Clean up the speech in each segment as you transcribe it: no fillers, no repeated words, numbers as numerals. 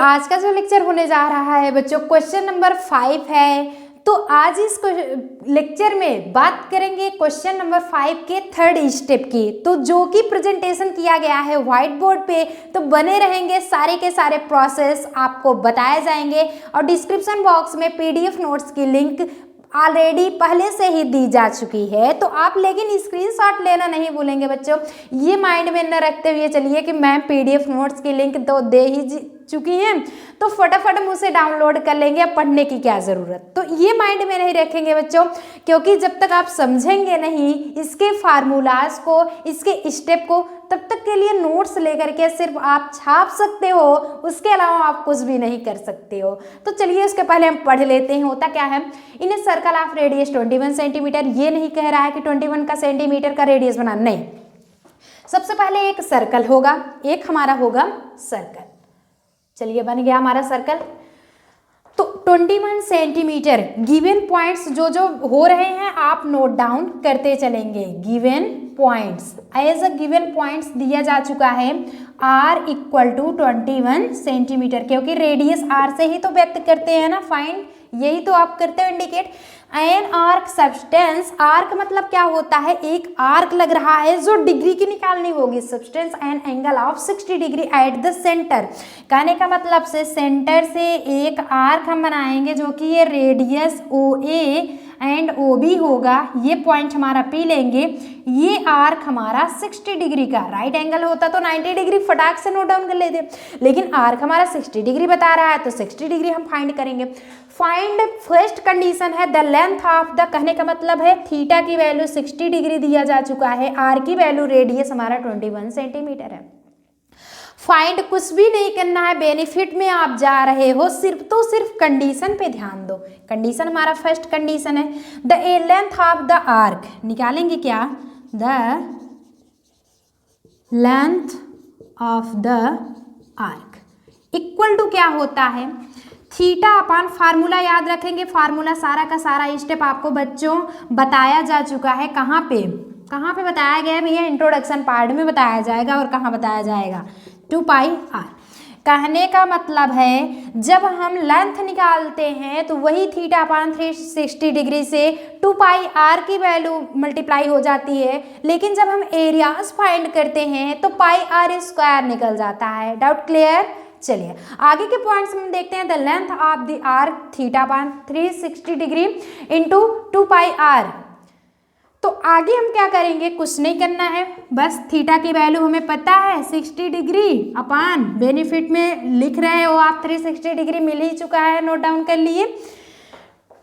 आज का जो लेक्चर होने जा रहा है बच्चों क्वेश्चन नंबर 5 है। तो आज इस लेक्चर में बात करेंगे क्वेश्चन नंबर 5 के थर्ड स्टेप की, तो जो कि प्रेजेंटेशन किया गया है व्हाइट बोर्ड पे। तो बने रहेंगे, सारे के सारे प्रोसेस आपको बताए जाएंगे और डिस्क्रिप्शन बॉक्स में पीडीएफ नोट्स की लिंक ऑलरेडी पहले से ही दी जा चुकी है। तो आप लेकिन स्क्रीनशॉट लेना नहीं भूलेंगे बच्चों। ये माइंड में न रखते हुए चलिए कि मैम पीडीएफ नोट्स की लिंक तो दे ही चुकी है, तो फटाफट मुझ से डाउनलोड कर लेंगे, अब पढ़ने की क्या ज़रूरत। तो ये माइंड में नहीं रखेंगे बच्चों, क्योंकि जब तक आप समझेंगे नहीं इसके फार्मूलाज को, इसके स्टेप को, तब तक के लिए नोट्स लेकर के सिर्फ आप छाप सकते हो, उसके अलावा आप कुछ भी नहीं कर सकते हो। तो चलिए उसके पहले हम पढ़ लेते हैं होता क्या है। In a circle of radius 21 centimetre, ये नहीं कह रहा है कि 21 का सेंटीमीटर का रेडियस बनाना, नहीं। सबसे पहले एक सर्कल होगा, एक हमारा होगा सर्कल। चलिए बन गया हमारा सर्कल। तो 21 सेंटीमीटर गिवन पॉइंट्स जो हो रहे हैं आप नोट डाउन करते चलेंगे। Given points as a given points दिया जा चुका है r इक्वल टू 21 सेंटीमीटर, क्योंकि रेडियस r से ही तो व्यक्त करते हैं ना, फाइंड यही तो आप करते हो indicate. An arc substance, arc मतलब क्या होता है, एक आर्क लग रहा है जो डिग्री की निकालनी होगी। Substance an angle of 60 degree at the centre, कहने का मतलब से सेंटर से एक आर्क हम बनाएंगे जो कि ये radius O A and O B होगा। ये पॉइंट हमारा पी लेंगे। ये आर्क हमारा 60 डिग्री का, राइट एंगल होता तो 90 डिग्री फटाक से नोट डाउन कर लेते, लेकिन आर्क हमारा 60 डिग्री बता रहा है तो 60 डिग्री हम फाइंड करेंगे। फाइंड फर्स्ट कंडीशन है द लेंथ ऑफ द, कहने का मतलब है थीटा की वैल्यू 60 डिग्री दिया जा चुका है, आर की वैल्यू रेडियस हमारा 21 सेंटीमीटर है। फाइंड कुछ भी नहीं करना है, बेनिफिट में आप जा रहे हो, सिर्फ कंडीशन पे ध्यान दो। कंडीशन हमारा फर्स्ट कंडीशन है the length of the arc, निकालेंगे क्या, the length of the arc equal to क्या होता है, थीटा अपान फार्मूला याद रखेंगे। फार्मूला सारा का सारा स्टेप आपको बच्चों बताया जा चुका है। कहाँ पे बताया गया है भैया, इंट्रोडक्शन पार्ट में बताया जाएगा। और कहाँ बताया जाएगा, 2 पाई आर। कहने का मतलब है जब हम लेंथ निकालते हैं तो वही थीटा अपान 360 डिग्री से 2 पाई आर की वैल्यू मल्टीप्लाई हो जाती है, लेकिन जब हम एरियाज फाइंड करते हैं तो पाई आर स्क्वायर निकल जाता है। Doubt clear. चलिए आगे के पॉइंट्स में देखते हैं। The length of the arc theta upon 360 degree into 2 pi r. तो आगे हम क्या करेंगे, कुछ नहीं करना है, बस थीटा की वैल्यू हमें पता है 60 डिग्री अपान, बेनिफिट में लिख रहे हो आप 360 डिग्री मिल ही चुका है, नोट डाउन कर लिए।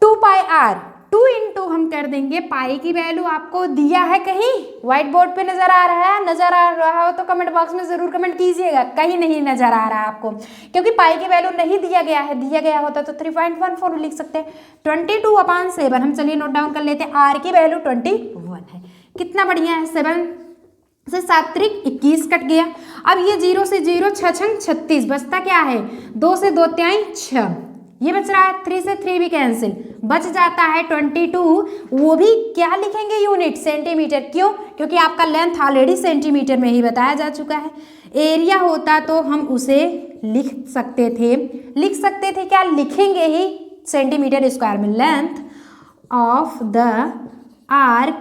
2 पाई आर, 2 इंटू हम कर देंगे पाई की वैल्यू आपको दिया है कहीं व्हाइट बोर्ड पे नजर आ रहा है, नजर आ रहा हो तो कमेंट बॉक्स में जरूर कमेंट कीजिएगा। कहीं नहीं नजर आ रहा है आपको, क्योंकि पाई की वैल्यू नहीं दिया गया है, दिया गया होता तो 3.14 लिख सकते हैं। 22 अपान 7 हम चलिए नोट डाउन कर लेते हैं। आर की वैल्यू 21 है, कितना बढ़िया है, 7 से 7 त्रिक 21 कट गया। अब ये 0 से 0 6 छंग 36, बचता क्या है, 2 से 2 त्याई 6, ये बच रहा है, 3 से 3 भी कैंसिल, बच जाता है 22। वो भी क्या लिखेंगे, यूनिट सेंटीमीटर। क्यों, क्योंकि आपका लेंथ ऑलरेडी सेंटीमीटर में ही बताया जा चुका है। एरिया होता तो हम उसे लिख सकते थे क्या, लिखेंगे ही सेंटीमीटर स्क्वायर में। Length of the arc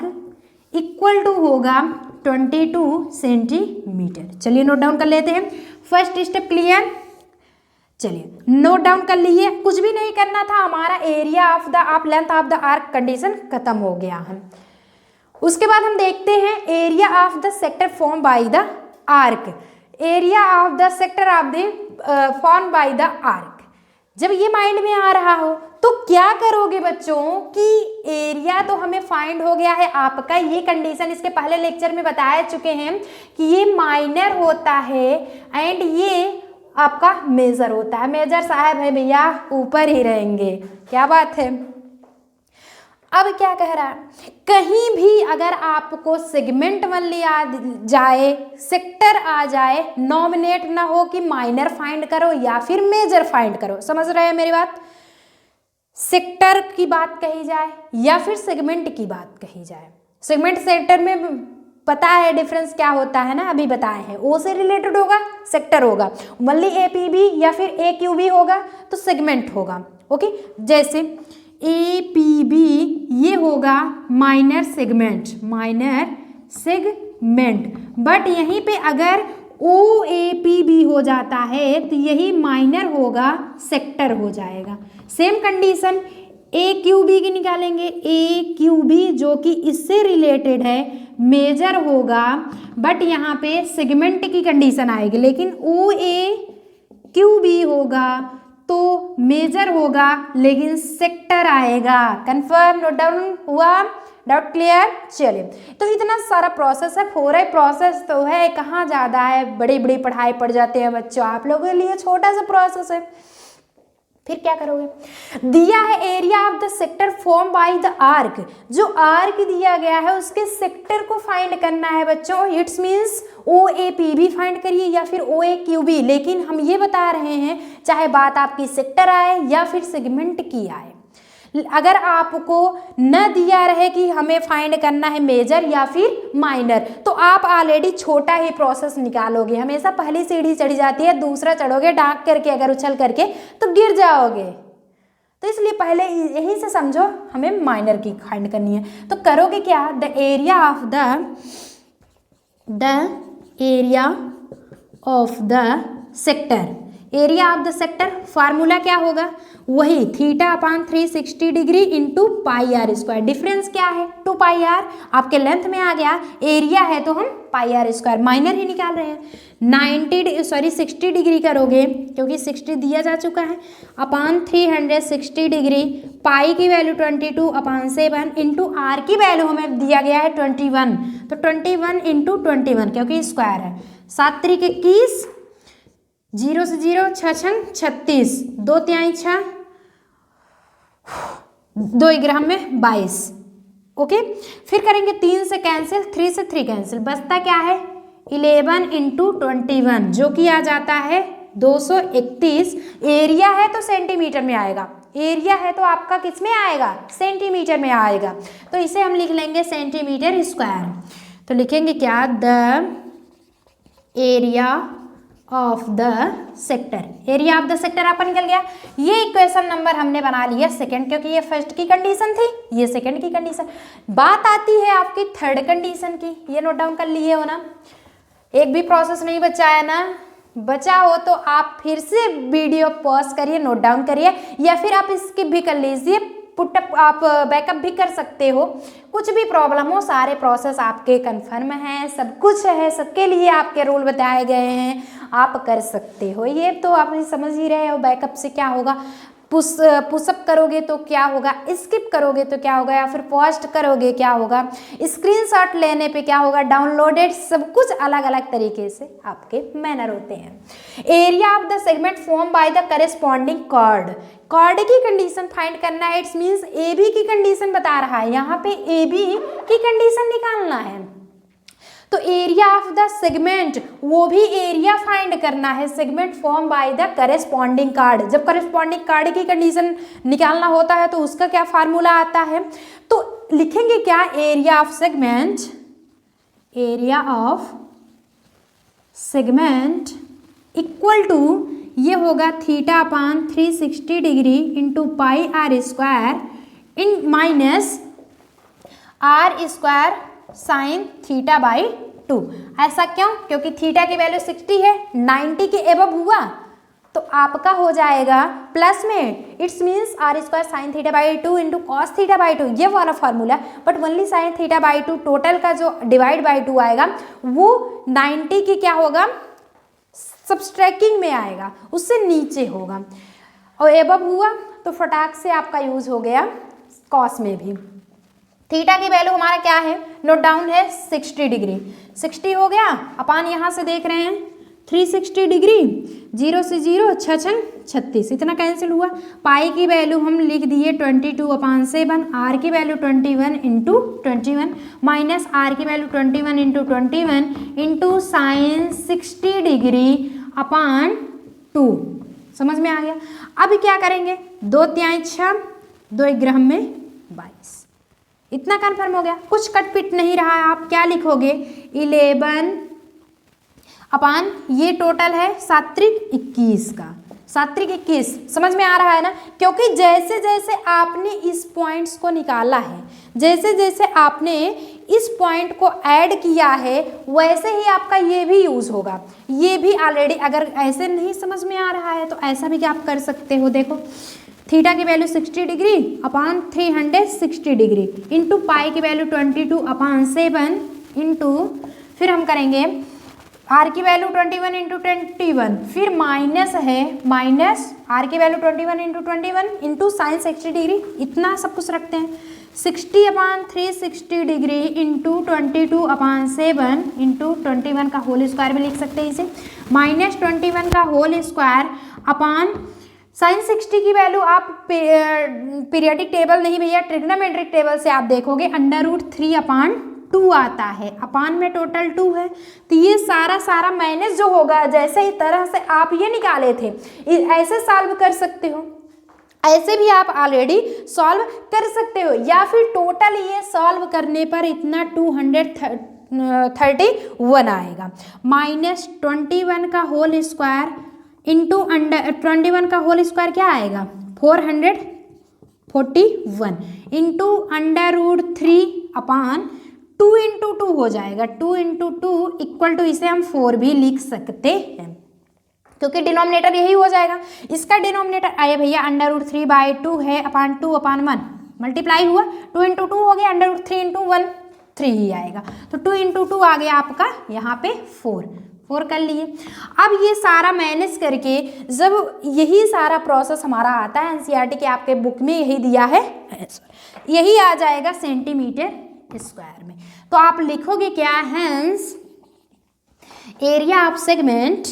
equal to होगा 22 सेंटीमीटर। चलिए नोट डाउन कर लेते हैं। फर्स्ट स्टेप क्लियर, चलिए नोट डाउन कर लीजिए। कुछ भी नहीं करना था, हमारा area of length of the arc condition खत्म हो गया हम। उसके बाद हम देखते हैं area of the sector form by the arc. Area of the sector of the form by the arc, जब ये माइंड में आ रहा हो तो क्या करोगे बच्चों कि एरिया तो हमें फाइंड हो गया है आपका। ये कंडीशन इसके पहले लेक्चर में बताया चुके हैं कि ये माइनर होता है एंड ये आपका मेजर होता है। मेजर साहब है भैया, ऊपर ही रहेंगे, क्या बात है। अब क्या कह रहा है, कहीं भी अगर आपको सेगमेंट वन लिया जाए, सेक्टर आ जाए, नॉमिनेट ना हो कि माइनर फाइंड करो या फिर मेजर फाइंड करो, समझ रहे हैं मेरी बात। सेक्टर की बात कही जाए या फिर सेगमेंट की बात कही जाए, सेगमेंट सेक्टर में पता है डिफरेंस क्या होता है ना, अभी बताए हैं। ओ से रिलेटेड होगा सेक्टर होगा, ओनली एपीबी या फिर एक्यूबी होगा तो सेगमेंट होगा। ओके, जैसे एपीबी ये होगा minor segment, minor segment. But यहीं पे अगर ओ ए पी बी हो जाता है तो यही माइनर होगा, सेक्टर हो जाएगा। सेम कंडीशन ए क्यू बी की निकालेंगे, ए क्यू बी जो कि इससे रिलेटेड है मेजर होगा, बट यहाँ पे सेगमेंट की कंडीशन आएगी। लेकिन ओ ए क्यू बी होगा तो मेजर होगा लेकिन सेक्टर आएगा। कंफर्म, नोट डाउन हुआ, डाउट क्लियर? चलिए, तो इतना सारा प्रोसेस है, 4i प्रोसेस तो है, कहाँ ज़्यादा है, बड़ी बड़ी पढ़ाई पड़ जाते हैं बच्चों, आप लोगों के लिए छोटा सा प्रोसेस है। फिर क्या करोगे, दिया है area of the sector form by the arc, जो आर्क दिया गया है उसके सेक्टर को फाइंड करना है बच्चों। It's means O A P भी फाइंड करिए या फिर ओ ए क्यू बी, लेकिन हम ये बता रहे हैं चाहे बात आपकी सेक्टर आए या फिर सेगमेंट की आए, अगर आपको न दिया रहे कि हमें फाइंड करना है मेजर या फिर माइनर, तो आप ऑलरेडी छोटा ही प्रोसेस निकालोगे। हमेशा पहली सीढ़ी चढ़ी जाती है, दूसरा चढ़ोगे डांक करके, अगर उछल करके तो गिर जाओगे। तो इसलिए पहले यही से समझो हमें माइनर की फाइंड करनी है। तो करोगे क्या, the area of the sector, area of the sector formula क्या होगा, वही theta upon 360 degree into pi r square. Difference क्या है, 2 पाई आर, आपके लेंथ में आ गया, एरिया है तो हम पाई आर स्क्वायर, माइनर ही निकाल रहे हैं। 60 डिग्री करोगे क्योंकि 60 दिया जा चुका है, अपान 360 डिग्री, पाई की वैल्यू 22 अपान 7 इंटू आर की वैल्यू हमें दिया गया है 21, तो 21 इंटू 21 क्योंकि स्क्वायर है, 7 त्रिक 21, 0 से 0, 6 छंग 36, 2 तिहाई 6, 2 ग्राम में 22। ओके, फिर करेंगे 3 से कैंसिल, 3 से 3 कैंसिल, बचता क्या है 11 इंटू 21 जो कि आ जाता है 231। एरिया है तो सेंटीमीटर में आएगा, एरिया है तो आपका किस में आएगा, सेंटीमीटर में आएगा, तो इसे हम लिख लेंगे सेंटीमीटर स्क्वायर। तो लिखेंगे क्या, the area of the sector, area of the sector आपका निकल गया। ये इक्वेशन नंबर हमने बना लिया सेकंड, क्योंकि ये फर्स्ट की कंडीशन थी, ये सेकंड की कंडीशन। बात आती है आपकी थर्ड कंडीशन की, ये नोट डाउन कर लिए हो ना, एक भी प्रोसेस नहीं बचा है ना, बचा हो तो आप फिर से वीडियो पॉज करिए, नोट डाउन करिए, या फिर आप स्किप भी कर लीजिए, पुटअप आप बैकअप भी कर सकते हो। कुछ भी प्रॉब्लम हो, सारे प्रोसेस आपके कंफर्म हैं, सब कुछ है, सबके लिए आपके रूल बताए गए हैं, आप कर सकते हो। ये तो आप समझ ही रहे हो, बैकअप से क्या होगा, पुशअप करोगे तो क्या होगा, स्किप करोगे तो क्या होगा, या फिर पोस्ट करोगे क्या होगा, स्क्रीनशॉट लेने पे क्या होगा, डाउनलोडेड, सब कुछ अलग अलग तरीके से आपके मैनर होते हैं। Area of the segment form by the corresponding chord, chord की कंडीशन फाइंड करना है। इट्स मीन्स ए बी की कंडीशन बता रहा है, यहाँ पे ए बी की कंडीशन निकालना है। तो एरिया ऑफ द सेगमेंट, वो भी एरिया फाइंड करना है, segment form by the corresponding card. जब करेस्पॉन्डिंग कार्ड की कंडीशन निकालना होता है तो उसका क्या फार्मूला आता है, तो लिखेंगे क्या, area of segment, area of segment equal to, ये होगा theta upon 360 degree into pi r square इन minus r square sine theta by 2। ऐसा क्यों, क्योंकि थीटा की वैल्यू 60 है, 90 के एबव हुआ तो आपका हो जाएगा प्लस में, it's means r square sine theta by 2 into cos theta by 2, ये वाला formula. But only sine theta by 2, total का जो डिवाइड बाई 2 आएगा वो 90 की क्या होगा, सब्सट्रैक्टिंग में आएगा, उससे नीचे होगा, और एबव हुआ तो फटाक से आपका यूज हो गया कॉस में भी। थीटा की वैल्यू हमारा क्या है, नोट डाउन है 60 डिग्री, 60 हो गया, अपान यहाँ से देख रहे हैं 360 डिग्री, 0 से 0, 6 छंग 36, इतना कैंसिल हुआ। पाई की वैल्यू हम लिख दिए 22 अपान 7, आर की वैल्यू 21 इंटू 21 माइनस आर की value 21 into 21 into sine 60 degree upon 2। समझ में आ गया। अब क्या करेंगे, 2 तिहाई 6, 2 ग्राम में 22। इतना कन्फर्म हो गया, कुछ कटपिट नहीं रहा है। आप क्या लिखोगे 11 अपान ये टोटल है सात्रिक 21 का, सात्रिक 21 समझ में आ रहा है ना। क्योंकि जैसे जैसे आपने इस पॉइंट्स को निकाला है, जैसे जैसे आपने इस पॉइंट को ऐड किया है, वैसे ही आपका ये भी यूज़ होगा। ये भी ऑलरेडी, अगर ऐसे नहीं समझ में आ रहा है तो ऐसा भी क्या आप कर सकते हो। देखो थीटा की वैल्यू 60 डिग्री अपान 360 डिग्री इंटू पाई की वैल्यू 22 अपान 7 इंटू, फिर हम करेंगे आर की वैल्यू 21 इंटू 21, फिर माइनस है माइनस आर की value 21 into 21 into sine 60 degree, इतना सब कुछ रखते हैं। 60 अपान 360 डिग्री इंटू 22 अपान 7 इंटू 21 का होल स्क्वायर भी लिख सकते हैं इसे, माइनस 21 का होल स्क्वायर अपान साइन 60 की वैल्यू आप पीरियडिक टेबल नहीं भैया ट्रिग्नोमेट्रिक टेबल से आप देखोगे √3 अपान 2 आता है, अपान में टोटल 2 है। तो ये सारा माइनस जो होगा, जैसे ही तरह से आप ये निकाले थे ऐसे सॉल्व कर सकते हो, ऐसे भी आप ऑलरेडी सॉल्व कर सकते हो, या फिर टोटल ये सॉल्व करने पर इतना 231 आएगा। माइनस 21 का होल स्क्वायर इंटू अंडर 21 का होल स्क्वायर क्या आएगा 441 इंटू √3 अपान 2 इंटू 2 हो जाएगा, 2 इंटू 2 इक्वल टू, इसे हम 4 भी लिख सकते हैं क्योंकि डिनोमिनेटर यही हो जाएगा। इसका डिनोमिनेटर आया भैया √3/2 है अपान 2 अपान 1 मल्टीप्लाई हुआ, 2 इंटू 2 हो गया, √3 इंटू 1 3 ही आएगा, तो 2 इंटू 2 आ गया आपका यहाँ पे 4 कर लिए। अब ये सारा मैनेज करके जब यही सारा प्रोसेस हमारा आता है एनसीईआरटी के आपके बुक में यही दिया है, यही आ जाएगा सेंटीमीटर स्क्वायर में। तो आप लिखोगे क्या, hence area of segment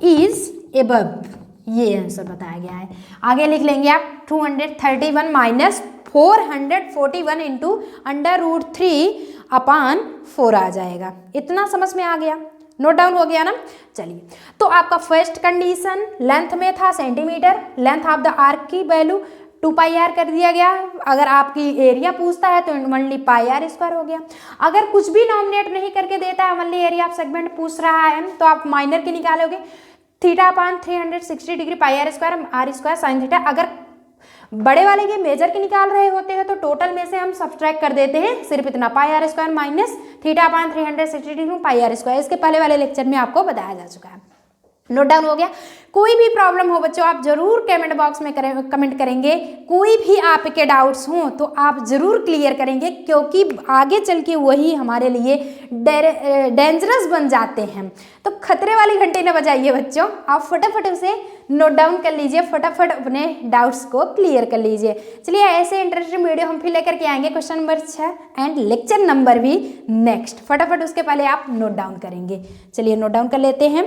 is above, ये आंसर बताया गया है। आगे लिख लेंगे आप 231 माइनस 441 इंटू √3 अपान 4 आ जाएगा। इतना समझ में आ गया, नोट डाउन हो गया ना। चलिए, तो आपका फर्स्ट कंडीशन लेंथ में था centimetre, length of the arc की वैल्यू 2πr कर दिया गया। अगर आपकी एरिया पूछता है तो ओनली πr² हो गया। अगर कुछ भी नॉमिनेट नहीं करके देता है, ओनली एरिया ऑफ सेगमेंट पूछ रहा है, तो आप माइनर के निकालोगे theta upon 360 degree πr² r² sine theta. अगर बड़े वाले के मेजर के निकाल रहे होते हैं तो टोटल में से हम सब्ट्रैक्ट कर देते हैं सिर्फ इतना πr² minus theta upon 360 degree πr²। इसके पहले वाले लेक्चर में आपको बताया जा चुका है। नोट डाउन हो गया। कोई भी प्रॉब्लम हो बच्चों आप जरूर कमेंट बॉक्स में कमेंट करेंगे, कोई भी आपके डाउट्स हों तो आप जरूर क्लियर करेंगे, क्योंकि आगे चल के वही हमारे लिए डेंजरस बन जाते हैं। तो खतरे वाली घंटे न बजाइए बच्चों, आप फटाफट उसे नोट डाउन कर लीजिए, फटाफट अपने डाउट्स को क्लियर कर लीजिए। चलिए, ऐसे इंटरेस्टिंग वीडियो हम फिर लेकर के आएंगे, question number 6 and lecture number भी नेक्स्ट। फटाफट उसके पहले आप नोट डाउन करेंगे। चलिए नोट डाउन कर लेते हैं।